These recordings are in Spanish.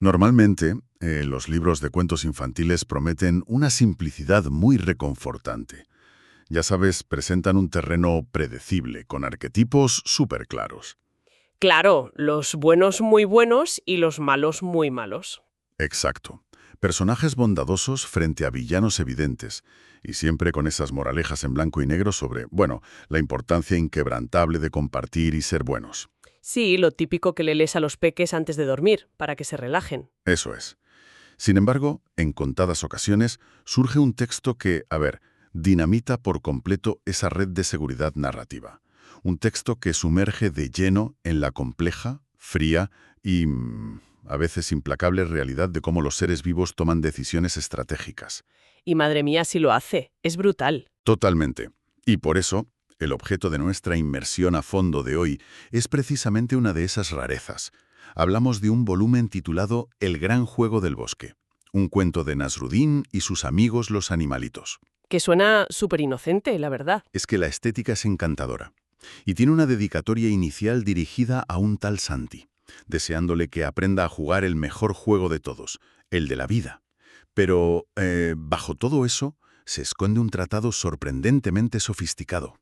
Normalmente, los libros de cuentos infantiles prometen una simplicidad muy reconfortante. Ya sabes, presentan un terreno predecible, con arquetipos súper claros. Claro, los buenos muy buenos y los malos muy malos. Exacto. Personajes bondadosos frente a villanos evidentes, y siempre con esas moralejas en blanco y negro sobre, bueno, la importancia inquebrantable de compartir y ser buenos. Sí, lo típico que le lees a los peques antes de dormir, para que se relajen. Eso es. Sin embargo, en contadas ocasiones surge un texto que, dinamita por completo esa red de seguridad narrativa. Un texto que sumerge de lleno en la compleja, fría y, a veces implacable realidad de cómo los seres vivos toman decisiones estratégicas. Y madre mía, si lo hace, es brutal. Totalmente. Y por eso, el objeto de nuestra inmersión a fondo de hoy es precisamente una de esas rarezas. Hablamos de un volumen titulado El gran juego del bosque, un cuento de Nasrudin y sus amigos los animalitos. Que suena súper inocente, la verdad. Es que la estética es encantadora y tiene una dedicatoria inicial dirigida a un tal Santi, deseándole que aprenda a jugar el mejor juego de todos, el de la vida. Pero, bajo todo eso, se esconde un tratado sorprendentemente sofisticado.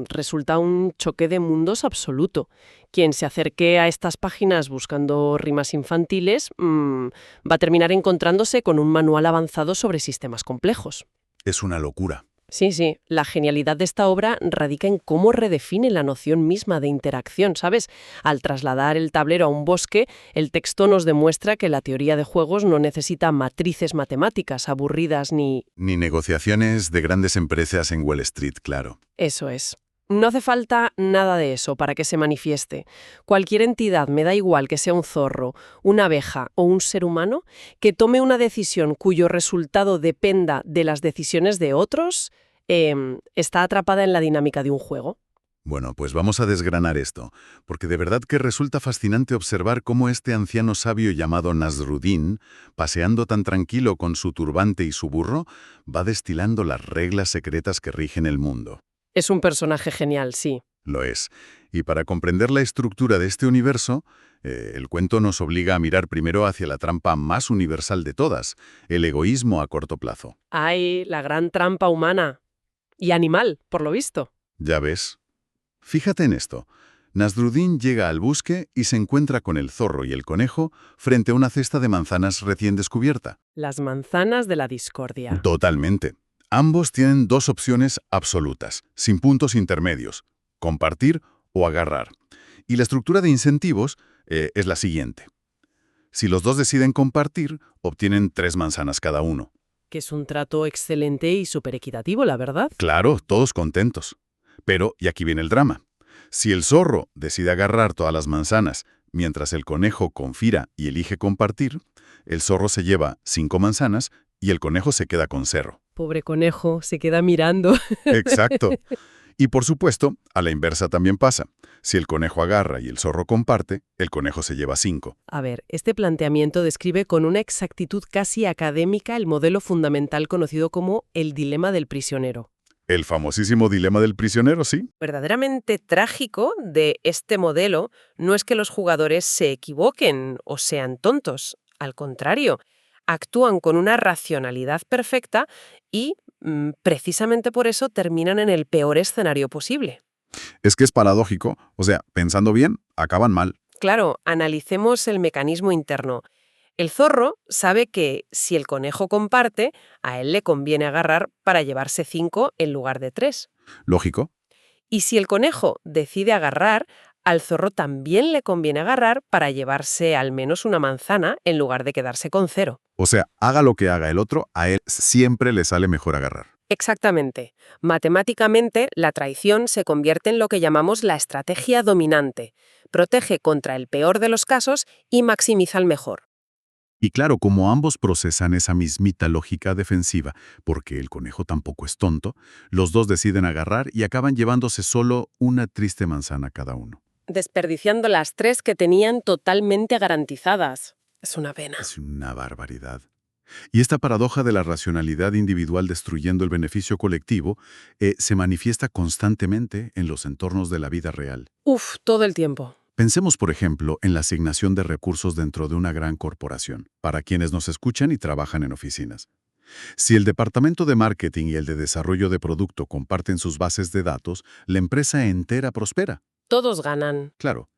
Resulta un choque de mundos absoluto. Quien se acerque a estas páginas buscando rimas infantiles va a terminar encontrándose con un manual avanzado sobre sistemas complejos. Es una locura. Sí, sí, la genialidad de esta obra radica en cómo redefine la noción misma de interacción, ¿sabes? Al trasladar el tablero a un bosque, el texto nos demuestra que la teoría de juegos no necesita matrices matemáticas aburridas ni... Ni negociaciones de grandes empresas en Wall Street, claro. Eso es. No hace falta nada de eso para que se manifieste. Cualquier entidad, me da igual que sea un zorro, una abeja o un ser humano, que tome una decisión cuyo resultado dependa de las decisiones de otros, está atrapada en la dinámica de un juego. Bueno, pues vamos a desgranar esto, porque de verdad que resulta fascinante observar cómo este anciano sabio llamado Nasrudin, paseando tan tranquilo con su turbante y su burro, va destilando las reglas secretas que rigen el mundo. Es un personaje genial, sí. Lo es. Y para comprender la estructura de este universo, el cuento nos obliga a mirar primero hacia la trampa más universal de todas, el egoísmo a corto plazo. Hay la gran trampa humana. Y animal, por lo visto. ¿Ya ves? Fíjate en esto. Nasrudin llega al bosque y se encuentra con el zorro y el conejo frente a una cesta de manzanas recién descubierta. Las manzanas de la discordia. Totalmente. Ambos tienen dos opciones absolutas, sin puntos intermedios: compartir o agarrar. Y la estructura de incentivos es la siguiente. Si los dos deciden compartir, obtienen 3 manzanas cada uno. Que es un trato excelente y súper equitativo, la verdad. Claro, todos contentos. Pero, y aquí viene el drama, si el zorro decide agarrar todas las manzanas, mientras el conejo confía y elige compartir, el zorro se lleva 5 manzanas y el conejo se queda con 0. Pobre conejo, se queda mirando. Exacto. Y por supuesto, a la inversa también pasa. Si el conejo agarra y el zorro comparte, el conejo se lleva 5. A ver, este planteamiento describe con una exactitud casi académica el modelo fundamental conocido como el dilema del prisionero. El famosísimo dilema del prisionero, sí. Verdaderamente trágico de este modelo no es que los jugadores se equivoquen o sean tontos. Al contrario, actúan con una racionalidad perfecta y, precisamente por eso, terminan en el peor escenario posible. Es que es paradójico. O sea, pensando bien, acaban mal. Claro, analicemos el mecanismo interno. El zorro sabe que si el conejo comparte, a él le conviene agarrar para llevarse 5 en lugar de 3. Lógico. Y si el conejo decide agarrar, al zorro también le conviene agarrar para llevarse al menos una manzana en lugar de quedarse con 0. O sea, haga lo que haga el otro, a él siempre le sale mejor agarrar. Exactamente. Matemáticamente, la traición se convierte en lo que llamamos la estrategia dominante. Protege contra el peor de los casos y maximiza el mejor. Y claro, como ambos procesan esa mismita lógica defensiva, porque el conejo tampoco es tonto, los dos deciden agarrar y acaban llevándose solo una triste manzana cada uno. Desperdiciando las 3 que tenían totalmente garantizadas. Es una pena. Es una barbaridad. Y esta paradoja de la racionalidad individual destruyendo el beneficio colectivo se manifiesta constantemente en los entornos de la vida real. Uf, todo el tiempo. Pensemos, por ejemplo, en la asignación de recursos dentro de una gran corporación, para quienes nos escuchan y trabajan en oficinas. Si el departamento de marketing y el de desarrollo de producto comparten sus bases de datos, la empresa entera prospera. Todos ganan. Claro.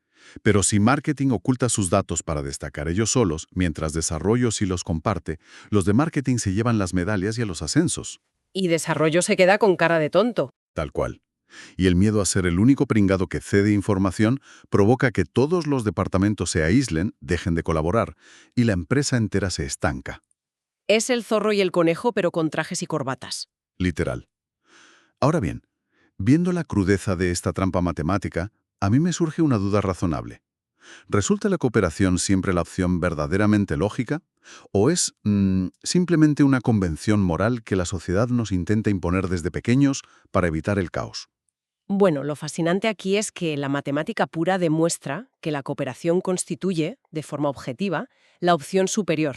Pero si marketing oculta sus datos para destacar ellos solos, mientras desarrollo sí los comparte, los de marketing se llevan las medallas y a los ascensos. Y desarrollo se queda con cara de tonto. Tal cual. Y el miedo a ser el único pringado que cede información provoca que todos los departamentos se aíslen, dejen de colaborar, y la empresa entera se estanca. Es el zorro y el conejo, pero con trajes y corbatas. Literal. Ahora bien, viendo la crudeza de esta trampa matemática, a mí me surge una duda razonable. ¿Resulta la cooperación siempre la opción verdaderamente lógica? ¿O es simplemente una convención moral que la sociedad nos intenta imponer desde pequeños para evitar el caos? Bueno, lo fascinante aquí es que la matemática pura demuestra que la cooperación constituye, de forma objetiva, la opción superior.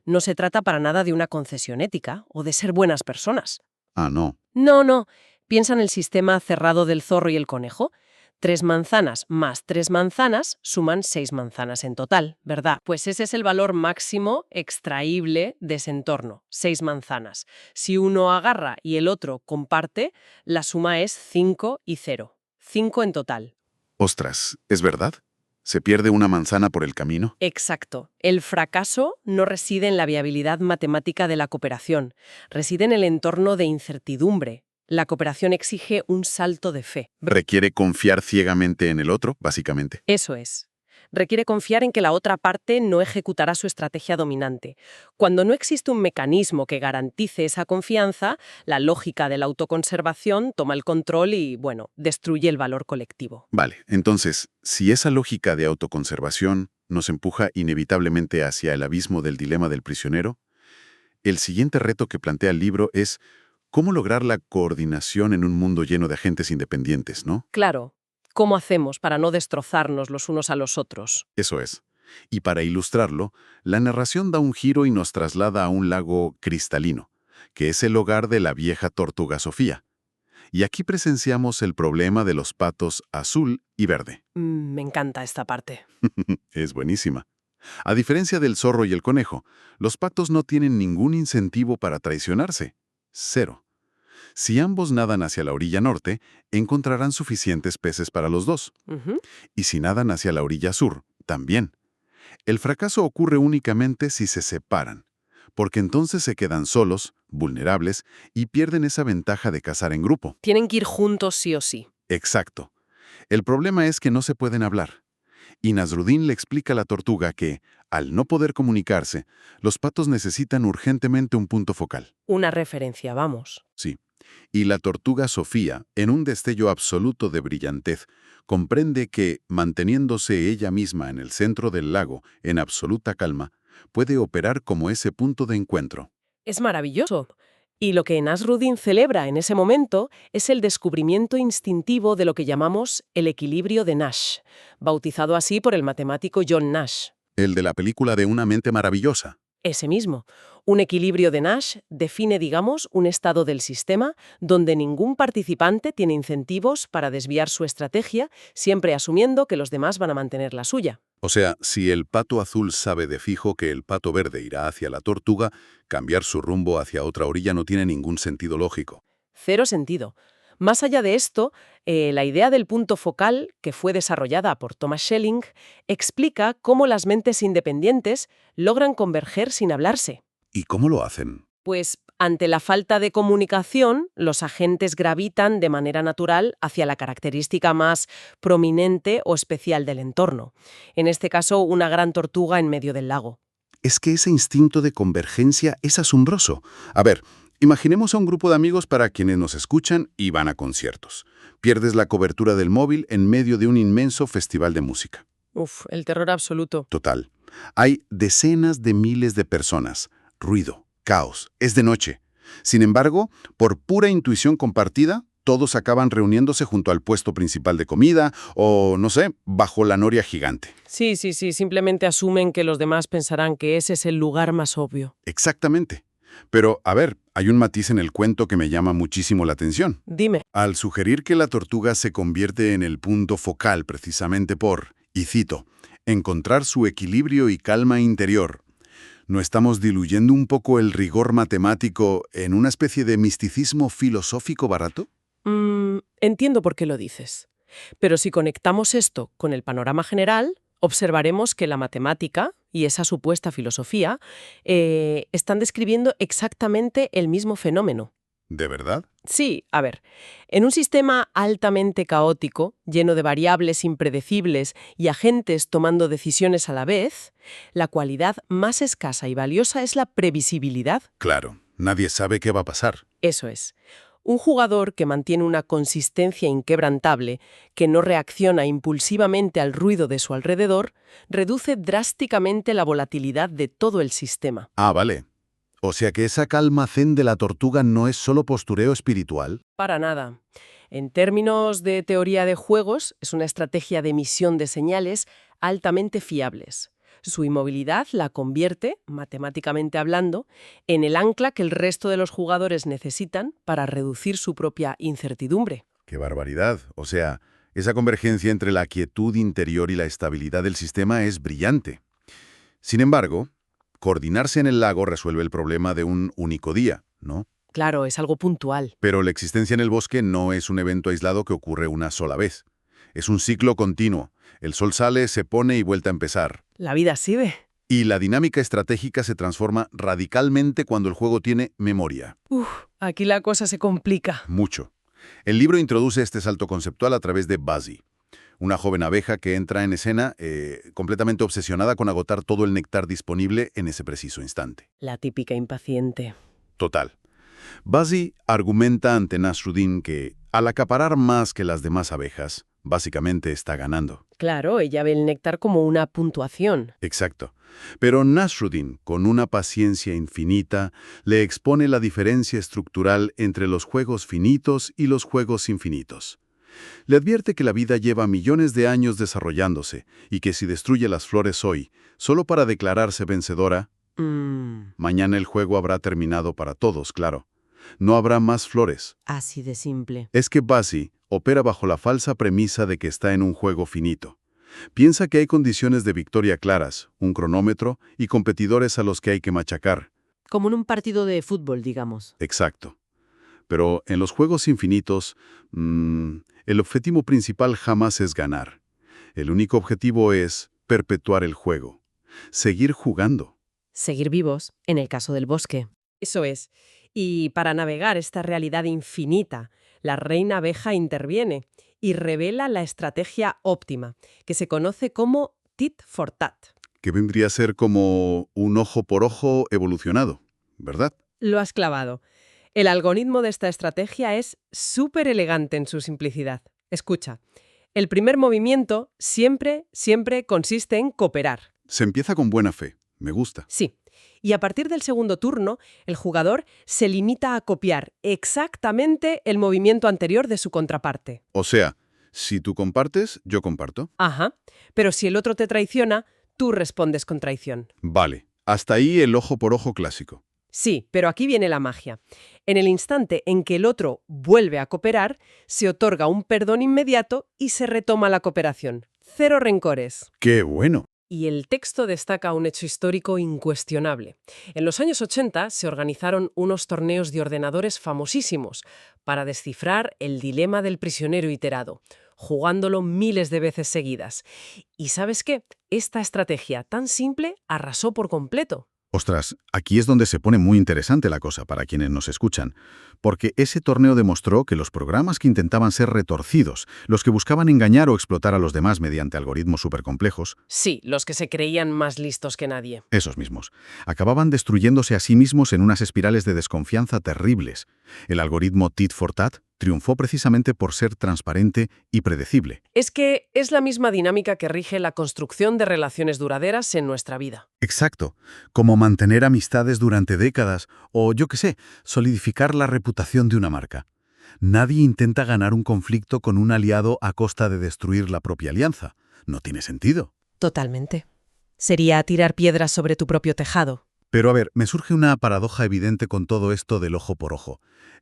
No se trata para nada de una concesión ética o de ser buenas personas. Ah, no. No, no. Piensa en el sistema cerrado del zorro y el conejo. 3 manzanas más 3 manzanas suman 6 manzanas en total, ¿verdad? Pues ese es el valor máximo extraíble de ese entorno, 6 manzanas. Si uno agarra y el otro comparte, la suma es 5 y 0. 5 en total. Ostras, ¿es verdad? ¿Se pierde una manzana por el camino? Exacto. El fracaso no reside en la viabilidad matemática de la cooperación, reside en el entorno de incertidumbre. La cooperación exige un salto de fe. Requiere confiar ciegamente en el otro, básicamente. Eso es. Requiere confiar en que la otra parte no ejecutará su estrategia dominante. Cuando no existe un mecanismo que garantice esa confianza, la lógica de la autoconservación toma el control y, bueno, destruye el valor colectivo. Vale, entonces, si esa lógica de autoconservación nos empuja inevitablemente hacia el abismo del dilema del prisionero, el siguiente reto que plantea el libro es cómo lograr la coordinación en un mundo lleno de agentes independientes, ¿no? Claro, ¿cómo hacemos para no destrozarnos los unos a los otros? Eso es. Y para ilustrarlo, la narración da un giro y nos traslada a un lago cristalino, que es el hogar de la vieja tortuga Sofía. Y aquí presenciamos el problema de los patos azul y verde. Me encanta esta parte. Es buenísima. A diferencia del zorro y el conejo, los patos no tienen ningún incentivo para traicionarse. Cero. Si ambos nadan hacia la orilla norte, encontrarán suficientes peces para los dos. Ujú. Y si nadan hacia la orilla sur, también. El fracaso ocurre únicamente si se separan, porque entonces se quedan solos, vulnerables, y pierden esa ventaja de cazar en grupo. Tienen que ir juntos sí o sí. Exacto. El problema es que no se pueden hablar. Y Nasruddin le explica a la tortuga que, al no poder comunicarse, los patos necesitan urgentemente un punto focal. Una referencia, vamos. Sí. Y la tortuga Sofía, en un destello absoluto de brillantez, comprende que, manteniéndose ella misma en el centro del lago, en absoluta calma, puede operar como ese punto de encuentro. Es maravilloso. Y lo que Nasruddin celebra en ese momento es el descubrimiento instintivo de lo que llamamos el equilibrio de Nash, bautizado así por el matemático John Nash. El de la película de Una mente maravillosa. Ese mismo. Un equilibrio de Nash define, digamos, un estado del sistema donde ningún participante tiene incentivos para desviar su estrategia, siempre asumiendo que los demás van a mantener la suya. O sea, si el pato azul sabe de fijo que el pato verde irá hacia la tortuga, cambiar su rumbo hacia otra orilla no tiene ningún sentido lógico. Cero sentido. Más allá de esto, la idea del punto focal, que fue desarrollada por Thomas Schelling, explica cómo las mentes independientes logran converger sin hablarse. ¿Y cómo lo hacen? Pues, ante la falta de comunicación, los agentes gravitan de manera natural hacia la característica más prominente o especial del entorno. En este caso, una gran tortuga en medio del lago. Es que ese instinto de convergencia es asombroso. A ver, imaginemos a un grupo de amigos para quienes nos escuchan y van a conciertos. Pierdes la cobertura del móvil en medio de un inmenso festival de música. Uf, el terror absoluto. Total. Hay decenas de miles de personas. Ruido, caos, es de noche. Sin embargo, por pura intuición compartida, todos acaban reuniéndose junto al puesto principal de comida o, no sé, bajo la noria gigante. Sí, simplemente asumen que los demás pensarán que ese es el lugar más obvio. Exactamente. Pero, a ver, hay un matiz en el cuento que me llama muchísimo la atención. Dime. Al sugerir que la tortuga se convierte en el punto focal precisamente por, Y cito, encontrar su equilibrio y calma interior. ¿No estamos diluyendo un poco el rigor matemático en una especie de misticismo filosófico barato? Entiendo por qué lo dices. Pero si conectamos esto con el panorama general, observaremos que la matemática y esa supuesta filosofía están describiendo exactamente el mismo fenómeno. ¿De verdad? Sí, a ver, en un sistema altamente caótico, lleno de variables impredecibles y agentes tomando decisiones a la vez, la cualidad más escasa y valiosa es la previsibilidad. Claro, nadie sabe qué va a pasar. Eso es. Un jugador que mantiene una consistencia inquebrantable, que no reacciona impulsivamente al ruido de su alrededor, reduce drásticamente la volatilidad de todo el sistema. Ah, vale. O sea que esa calma zen de la tortuga no es solo postureo espiritual. Para nada. En términos de teoría de juegos, es una estrategia de emisión de señales altamente fiables. Su inmovilidad la convierte, matemáticamente hablando, en el ancla que el resto de los jugadores necesitan para reducir su propia incertidumbre. ¡Qué barbaridad! O sea, esa convergencia entre la quietud interior y la estabilidad del sistema es brillante. Sin embargo, coordinarse en el lago resuelve el problema de un único día, ¿no? Claro, es algo puntual. Pero la existencia en el bosque no es un evento aislado que ocurre una sola vez. Es un ciclo continuo. El sol sale, se pone y vuelve a empezar. La vida sigue. Y la dinámica estratégica se transforma radicalmente cuando el juego tiene memoria. Aquí la cosa se complica. Mucho. El libro introduce este salto conceptual a través de Buzzy, una joven abeja que entra en escena completamente obsesionada con agotar todo el néctar disponible en ese preciso instante. La típica impaciente. Total. Buzzy argumenta ante Nasruddin que, al acaparar más que las demás abejas, básicamente está ganando. Claro, ella ve el néctar como una puntuación. Exacto. Pero Nasruddin, con una paciencia infinita, le expone la diferencia estructural entre los juegos finitos y los juegos infinitos. Le advierte que la vida lleva millones de años desarrollándose y que si destruye las flores hoy, solo para declararse vencedora, mañana el juego habrá terminado para todos, claro. No habrá más flores. Así de simple. Es que Buzzy opera bajo la falsa premisa de que está en un juego finito. Piensa que hay condiciones de victoria claras, un cronómetro y competidores a los que hay que machacar. Como en un partido de fútbol, digamos. Exacto. Pero en los juegos infinitos, el objetivo principal jamás es ganar. El único objetivo es perpetuar el juego. Seguir jugando. Seguir vivos, en el caso del bosque. Eso es. Y para navegar esta realidad infinita, la reina abeja interviene y revela la estrategia óptima, que se conoce como tit for tat. Que vendría a ser como un ojo por ojo evolucionado, ¿verdad? Lo has clavado. El algoritmo de esta estrategia es súper elegante en su simplicidad. Escucha, el primer movimiento siempre consiste en cooperar. Se empieza con buena fe. Me gusta. Sí. Y a partir del segundo turno, el jugador se limita a copiar exactamente el movimiento anterior de su contraparte. O sea, si tú compartes, yo comparto. Ajá. Pero si el otro te traiciona, tú respondes con traición. Vale. Hasta ahí el ojo por ojo clásico. Sí, pero aquí viene la magia. En el instante en que el otro vuelve a cooperar, se otorga un perdón inmediato y se retoma la cooperación. Cero rencores. ¡Qué bueno! Y el texto destaca un hecho histórico incuestionable. En los años 80 se organizaron unos torneos de ordenadores famosísimos para descifrar el dilema del prisionero iterado, jugándolo miles de veces seguidas. ¿Y sabes qué? Esta estrategia tan simple arrasó por completo. Ostras, aquí es donde se pone muy interesante la cosa para quienes nos escuchan, porque ese torneo demostró que los programas que intentaban ser retorcidos, los que buscaban engañar o explotar a los demás mediante algoritmos supercomplejos, Sí, los que se creían más listos que nadie. esos mismos, acababan destruyéndose a sí mismos en unas espirales de desconfianza terribles. El algoritmo tit for tat triunfó precisamente por ser transparente y predecible. Es que es la misma dinámica que rige la construcción de relaciones duraderas en nuestra vida. Exacto, como mantener amistades durante décadas o, yo qué sé, solidificar la reputación de una marca. Nadie intenta ganar un conflicto con un aliado a costa de destruir la propia alianza. No tiene sentido. Totalmente. Sería tirar piedras sobre tu propio tejado. Pero a ver, me surge una paradoja evidente con todo esto del ojo por ojo.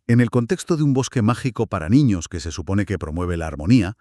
En el contexto de un bosque mágico para niños que se supone que promueve la armonía,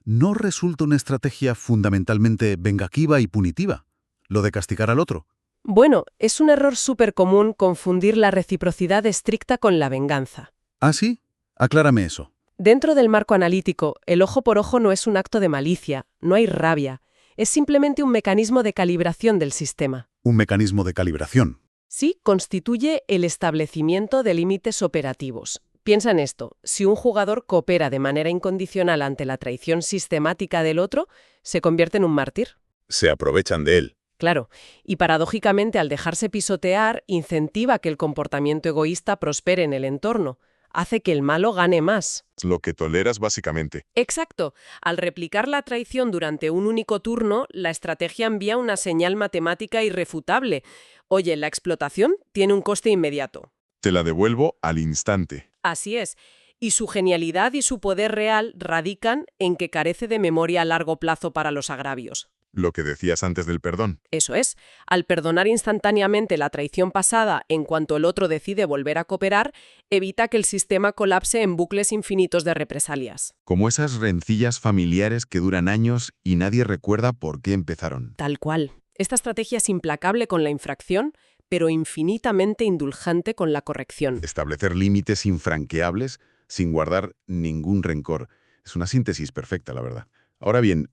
¿no resulta una estrategia fundamentalmente vengativa y punitiva? Lo de castigar al otro. Bueno, es un error súper común confundir la reciprocidad estricta con la venganza. ¿Ah, sí? Aclárame eso. Dentro del marco analítico, el ojo por ojo no es un acto de malicia, no hay rabia. Es simplemente un mecanismo de calibración del sistema. Un mecanismo de calibración. Sí, constituye el establecimiento de límites operativos. Piensa en esto, si un jugador coopera de manera incondicional ante la traición sistemática del otro, se convierte en un mártir. Se aprovechan de él. Claro, y paradójicamente al dejarse pisotear, incentiva que el comportamiento egoísta prospere en el entorno, hace que el malo gane más. Lo que toleras básicamente. Exacto. Al replicar la traición durante un único turno, la estrategia envía una señal matemática irrefutable. Oye, la explotación tiene un coste inmediato. Te la devuelvo al instante. Así es. Y su genialidad y su poder real radican en que carece de memoria a largo plazo para los agravios. Lo que decías antes del perdón. Eso es, al perdonar instantáneamente la traición pasada en cuanto el otro decide volver a cooperar, evita que el sistema colapse en bucles infinitos de represalias. Como esas rencillas familiares que duran años y nadie recuerda por qué empezaron. Tal cual. Esta estrategia es implacable con la infracción, pero infinitamente indulgente con la corrección. Establecer límites infranqueables sin guardar ningún rencor. Es una síntesis perfecta, la verdad. Ahora bien,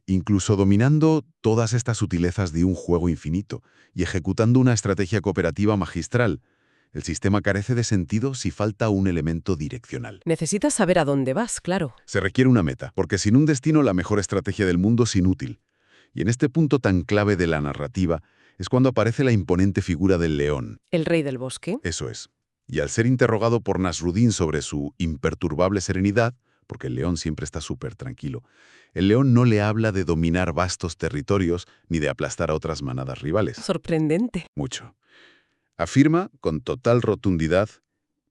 incluso dominando todas estas sutilezas de un juego infinito y ejecutando una estrategia cooperativa magistral, el sistema carece de sentido si falta un elemento direccional. Necesitas saber a dónde vas, claro. Se requiere una meta, porque sin un destino la mejor estrategia del mundo es inútil. Y en este punto tan clave de la narrativa es cuando aparece la imponente figura del león. El rey del bosque. Eso es. Y al ser interrogado por Nasruddin sobre su imperturbable serenidad, porque el león siempre está súper tranquilo, el león no le habla de dominar vastos territorios ni de aplastar a otras manadas rivales. Sorprendente. Mucho. Afirma con total rotundidad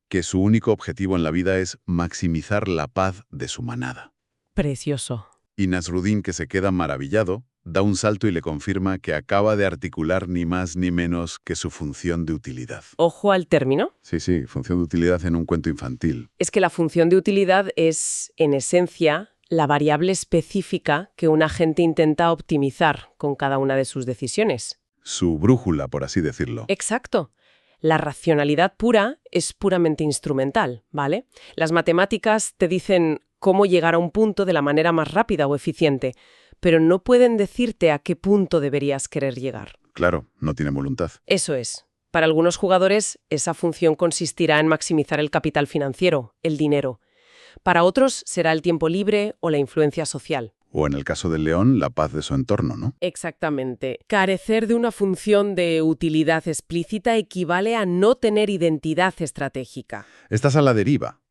que su único objetivo en la vida es maximizar la paz de su manada. Precioso. Y Nasruddin, que se queda maravillado, da un salto y le confirma que acaba de articular ni más ni menos que su función de utilidad. Ojo al término. Sí, función de utilidad en un cuento infantil. Es que la función de utilidad es, en esencia, la variable específica que un agente intenta optimizar con cada una de sus decisiones. Su brújula, por así decirlo. Exacto. La racionalidad pura es puramente instrumental, ¿vale? Las matemáticas te dicen cómo llegar a un punto de la manera más rápida o eficiente, pero no pueden decirte a qué punto deberías querer llegar. Claro, no tiene voluntad. Eso es. Para algunos jugadores, esa función consistirá en maximizar el capital financiero, el dinero. Para otros será el tiempo libre o la influencia social. O en el caso del león, la paz de su entorno, ¿no? Exactamente. Carecer de una función de utilidad explícita equivale a no tener identidad estratégica. Estás a la deriva.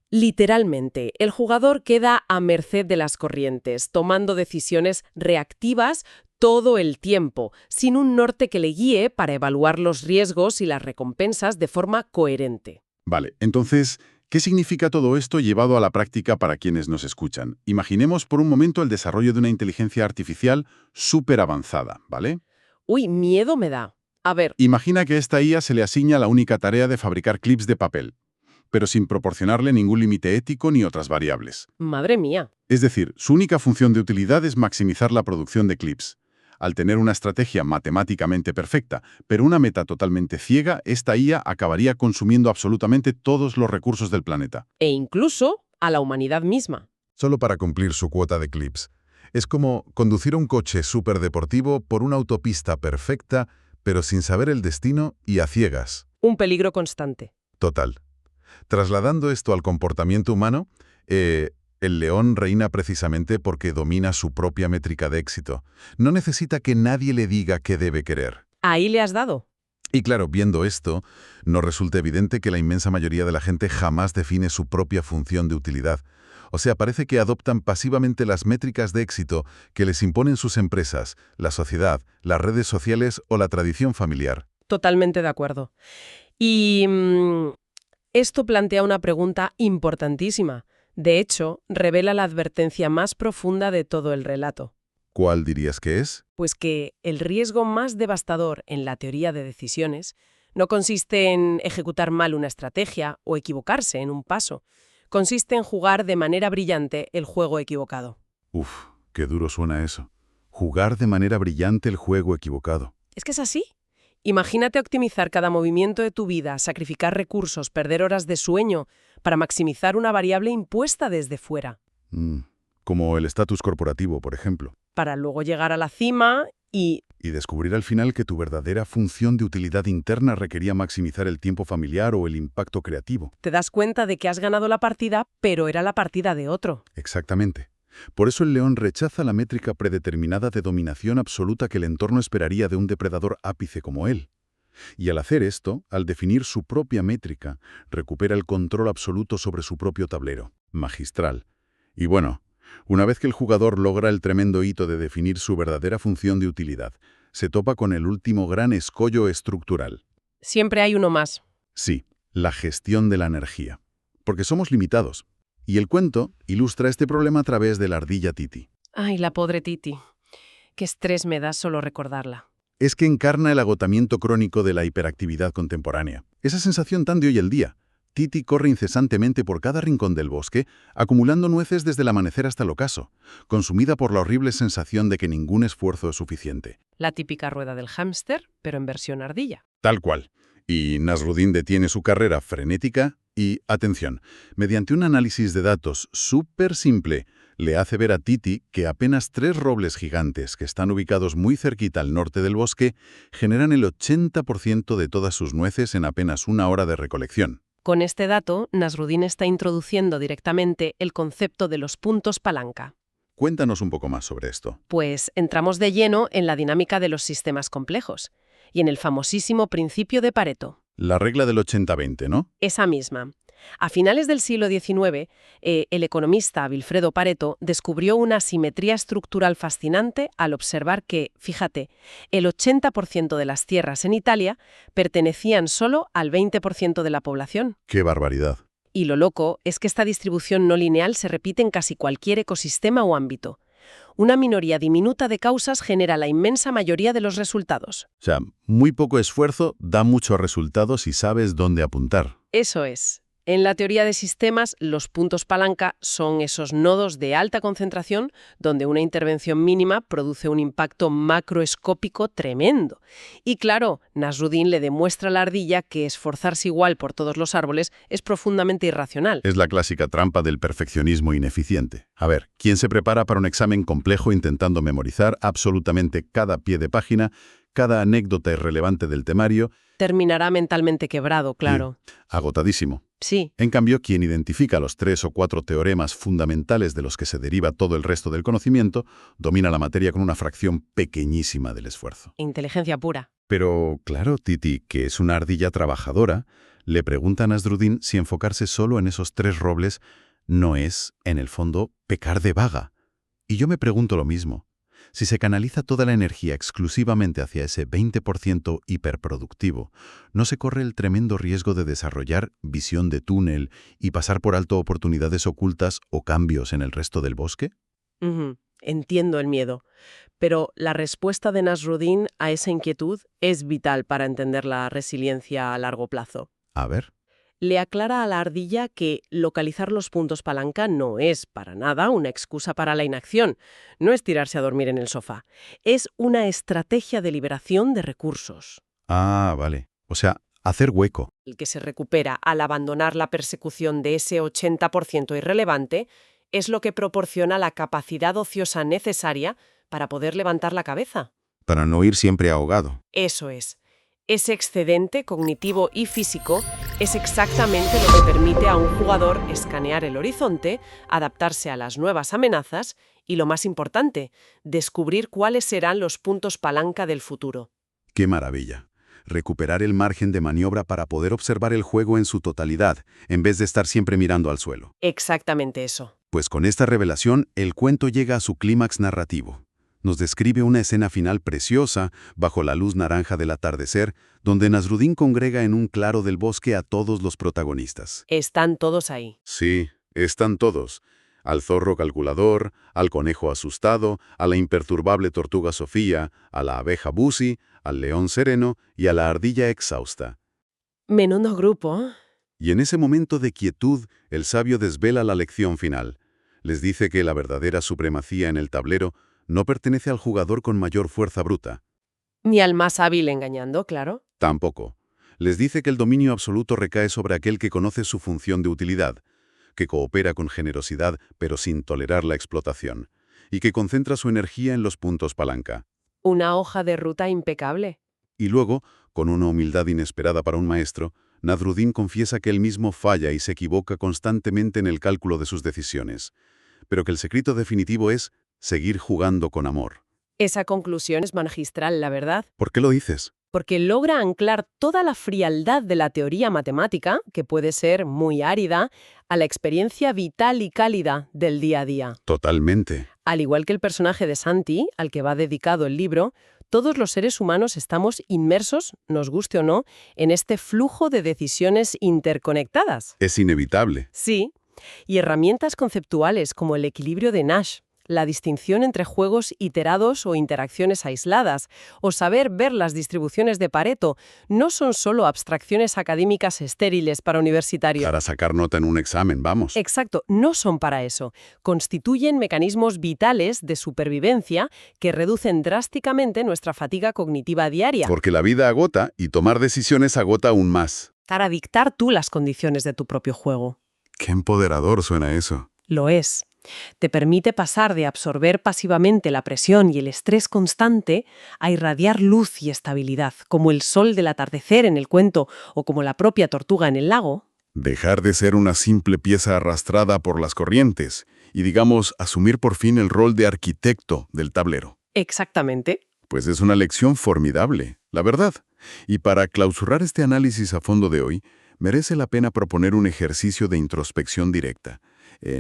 Literalmente, el jugador queda a merced de las corrientes, tomando decisiones reactivas todo el tiempo, sin un norte que le guíe para evaluar los riesgos y las recompensas de forma coherente. Vale, entonces, ¿qué significa todo esto llevado a la práctica para quienes nos escuchan? Imaginemos por un momento el desarrollo de una inteligencia artificial súper avanzada, ¿vale? Uy, miedo me da. A ver, Imagina que a esta IA se le asigna la única tarea de fabricar clips de papel, pero sin proporcionarle ningún límite ético ni otras variables. madre mía. Es decir, su única función de utilidad es maximizar la producción de clips. Al tener una estrategia matemáticamente perfecta, pero una meta totalmente ciega, esta IA acabaría consumiendo absolutamente todos los recursos del planeta. E incluso a la humanidad misma. Solo para cumplir su cuota de clips. Es como conducir un coche superdeportivo por una autopista perfecta, pero sin saber el destino y a ciegas. Un peligro constante. Total. Trasladando esto al comportamiento humano, el león reina precisamente porque domina su propia métrica de éxito. No necesita que nadie le diga qué debe querer. Ahí le has dado. Y claro, viendo esto, nos resulta evidente que la inmensa mayoría de la gente jamás define su propia función de utilidad. O sea, parece que adoptan pasivamente las métricas de éxito que les imponen sus empresas, la sociedad, las redes sociales o la tradición familiar. Totalmente de acuerdo. Y esto plantea una pregunta importantísima. De hecho, revela la advertencia más profunda de todo el relato. ¿Cuál dirías que es? Pues que el riesgo más devastador en la teoría de decisiones no consiste en ejecutar mal una estrategia o equivocarse en un paso. Consiste en jugar de manera brillante el juego equivocado. Uf, qué duro suena eso. Jugar de manera brillante el juego equivocado. ¿Es que es así? Imagínate optimizar cada movimiento de tu vida, sacrificar recursos, perder horas de sueño para maximizar una variable impuesta desde fuera, Como el estatus corporativo, por ejemplo. para luego llegar a la cima y... Y descubrir al final que tu verdadera función de utilidad interna requería maximizar el tiempo familiar o el impacto creativo. te das cuenta de que has ganado la partida, pero era la partida de otro. Exactamente. Por eso el león rechaza la métrica predeterminada de dominación absoluta que el entorno esperaría de un depredador ápice como él. Y al hacer esto, al definir su propia métrica, recupera el control absoluto sobre su propio tablero. Magistral. Y bueno, una vez que el jugador logra el tremendo hito de definir su verdadera función de utilidad, se topa con el último gran escollo estructural. Siempre hay uno más. Sí, la gestión de la energía. Porque somos limitados. Y el cuento ilustra este problema a través de la ardilla Titi. Ay, la pobre Titi. Qué estrés me da solo recordarla. Es que encarna el agotamiento crónico de la hiperactividad contemporánea. Esa sensación tan de hoy el día. Titi corre incesantemente por cada rincón del bosque, acumulando nueces desde el amanecer hasta el ocaso, consumida por la horrible sensación de que ningún esfuerzo es suficiente. La típica rueda del hámster, pero en versión ardilla. Tal cual. Y Nasruddin detiene su carrera frenética y, atención, mediante un análisis de datos súper simple, le hace ver a Titi que apenas 3 robles gigantes que están ubicados muy cerquita al norte del bosque generan el 80% de todas sus nueces en apenas 1 hora de recolección. Con este dato, Nasruddin está introduciendo directamente el concepto de los puntos palanca. Cuéntanos un poco más sobre esto. Pues entramos de lleno en la dinámica de los sistemas complejos y en el famosísimo principio de Pareto. La regla del 80-20, ¿no? Esa misma. A finales del siglo XIX, el economista Vilfredo Pareto descubrió una simetría estructural fascinante al observar que, fíjate, el 80% de las tierras en Italia pertenecían solo al 20% de la población. ¡Qué barbaridad! Y lo loco es que esta distribución no lineal se repite en casi cualquier ecosistema o ámbito. Una minoría diminuta de causas genera la inmensa mayoría de los resultados. O sea, muy poco esfuerzo da muchos resultados y sabes dónde apuntar. Eso es. En la teoría de sistemas, los puntos palanca son esos nodos de alta concentración donde una intervención mínima produce un impacto macroescópico tremendo. Y claro, Nasruddin le demuestra a la ardilla que esforzarse igual por todos los árboles es profundamente irracional. Es la clásica trampa del perfeccionismo ineficiente. A ver, ¿quién se prepara para un examen complejo intentando memorizar absolutamente cada pie de página, cada anécdota irrelevante del temario? Terminará mentalmente quebrado, claro. Agotadísimo. Sí. En cambio, quien identifica los 3 o 4 teoremas fundamentales de los que se deriva todo el resto del conocimiento, domina la materia con una fracción pequeñísima del esfuerzo. Inteligencia pura. Pero, claro, Titi, que es una ardilla trabajadora, le pregunta a Nasruddin si enfocarse solo en esos 3 robles no es, en el fondo, pecar de vaga. Y yo me pregunto lo mismo. Si se canaliza toda la energía exclusivamente hacia ese 20% hiperproductivo, ¿no se corre el tremendo riesgo de desarrollar visión de túnel y pasar por alto oportunidades ocultas o cambios en el resto del bosque? Entiendo el miedo, pero la respuesta de Nasruddin a esa inquietud es vital para entender la resiliencia a largo plazo. A ver. Le aclara a la ardilla que localizar los puntos palanca no es para nada una excusa para la inacción, no es tirarse a dormir en el sofá, es una estrategia de liberación de recursos. Ah, vale. O sea, hacer hueco. El que se recupera al abandonar la persecución de ese 80% irrelevante es lo que proporciona la capacidad ociosa necesaria para poder levantar la cabeza. Para no ir siempre ahogado. Eso es. Ese excedente cognitivo y físico es exactamente lo que permite a un jugador escanear el horizonte, adaptarse a las nuevas amenazas y, lo más importante, descubrir cuáles serán los puntos palanca del futuro. ¡Qué maravilla! Recuperar el margen de maniobra para poder observar el juego en su totalidad, en vez de estar siempre mirando al suelo. Exactamente eso. Pues con esta revelación, el cuento llega a su clímax narrativo. Nos describe una escena final preciosa, bajo la luz naranja del atardecer, donde Nasruddin congrega en un claro del bosque a todos los protagonistas. Están todos ahí. Sí, están todos. Al zorro calculador, al conejo asustado, a la imperturbable tortuga Sofía, a la abeja Busi, al león sereno y a la ardilla exhausta. Menudo grupo, ¿eh? Y en ese momento de quietud, el sabio desvela la lección final. Les dice que la verdadera supremacía en el tablero no pertenece al jugador con mayor fuerza bruta. Ni al más hábil engañando, claro. Tampoco. Les dice que el dominio absoluto recae sobre aquel que conoce su función de utilidad, que coopera con generosidad pero sin tolerar la explotación, y que concentra su energía en los puntos palanca. Una hoja de ruta impecable. Y luego, con una humildad inesperada para un maestro, Nasruddin confiesa que él mismo falla y se equivoca constantemente en el cálculo de sus decisiones, pero que el secreto definitivo es seguir jugando con amor. Esa conclusión es magistral, la verdad, ¿Por qué lo dices? porque logra anclar toda la frialdad de la teoría matemática, que puede ser muy árida, a la experiencia vital y cálida del día a día. Totalmente. Al igual que el personaje de Santi, al que va dedicado el libro, todos los seres humanos estamos inmersos, nos guste o no, en este flujo de decisiones interconectadas. Es inevitable. Sí, y herramientas conceptuales como el equilibrio de Nash, la distinción entre juegos iterados o interacciones aisladas, o saber ver las distribuciones de Pareto, no son solo abstracciones académicas estériles para universitarios. Para sacar nota en un examen, vamos. Exacto, no son para eso. Constituyen mecanismos vitales de supervivencia que reducen drásticamente nuestra fatiga cognitiva diaria. Porque la vida agota y tomar decisiones agota aún más. Para dictar tú las condiciones de tu propio juego. Qué empoderador suena eso. Lo es. Te permite pasar de absorber pasivamente la presión y el estrés constante a irradiar luz y estabilidad, como el sol del atardecer en el cuento o como la propia tortuga en el lago. Dejar de ser una simple pieza arrastrada por las corrientes y, digamos, asumir por fin el rol de arquitecto del tablero. Exactamente. Pues es una lección formidable, la verdad. Y para clausurar este análisis a fondo de hoy, merece la pena proponer un ejercicio de introspección directa,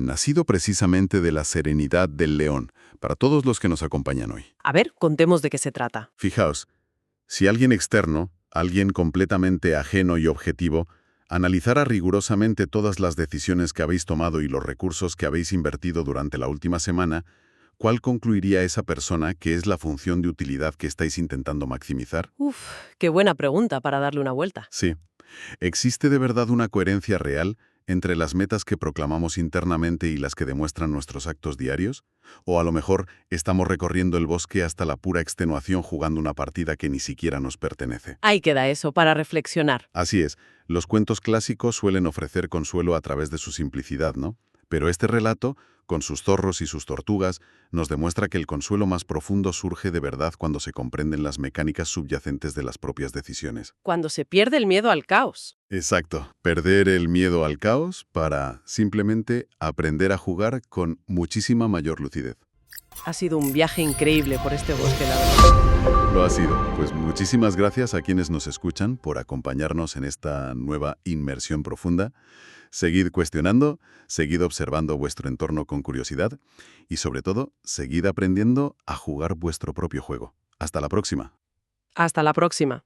nacido precisamente de la serenidad del león, para todos los que nos acompañan hoy. A ver, contemos de qué se trata. Fijaos, si alguien externo, alguien completamente ajeno y objetivo, analizara rigurosamente todas las decisiones que habéis tomado y los recursos que habéis invertido durante la última semana, ¿cuál concluiría esa persona que es la función de utilidad que estáis intentando maximizar? Qué buena pregunta para darle una vuelta. Sí. ¿Existe de verdad una coherencia real entre las metas que proclamamos internamente y las que demuestran nuestros actos diarios? ¿O a lo mejor estamos recorriendo el bosque hasta la pura extenuación jugando una partida que ni siquiera nos pertenece? Ahí queda eso, para reflexionar. Así es, los cuentos clásicos suelen ofrecer consuelo a través de su simplicidad, ¿no? Pero este relato, con sus zorros y sus tortugas, nos demuestra que el consuelo más profundo surge de verdad cuando se comprenden las mecánicas subyacentes de las propias decisiones. Cuando se pierde el miedo al caos. Exacto, perder el miedo al caos para simplemente aprender a jugar con muchísima mayor lucidez. Ha sido un viaje increíble por este bosque, la verdad. Lo ha sido. Pues muchísimas gracias a quienes nos escuchan por acompañarnos en esta nueva inmersión profunda. Seguid cuestionando, seguid observando vuestro entorno con curiosidad y, sobre todo, seguid aprendiendo a jugar vuestro propio juego. Hasta la próxima. Hasta la próxima.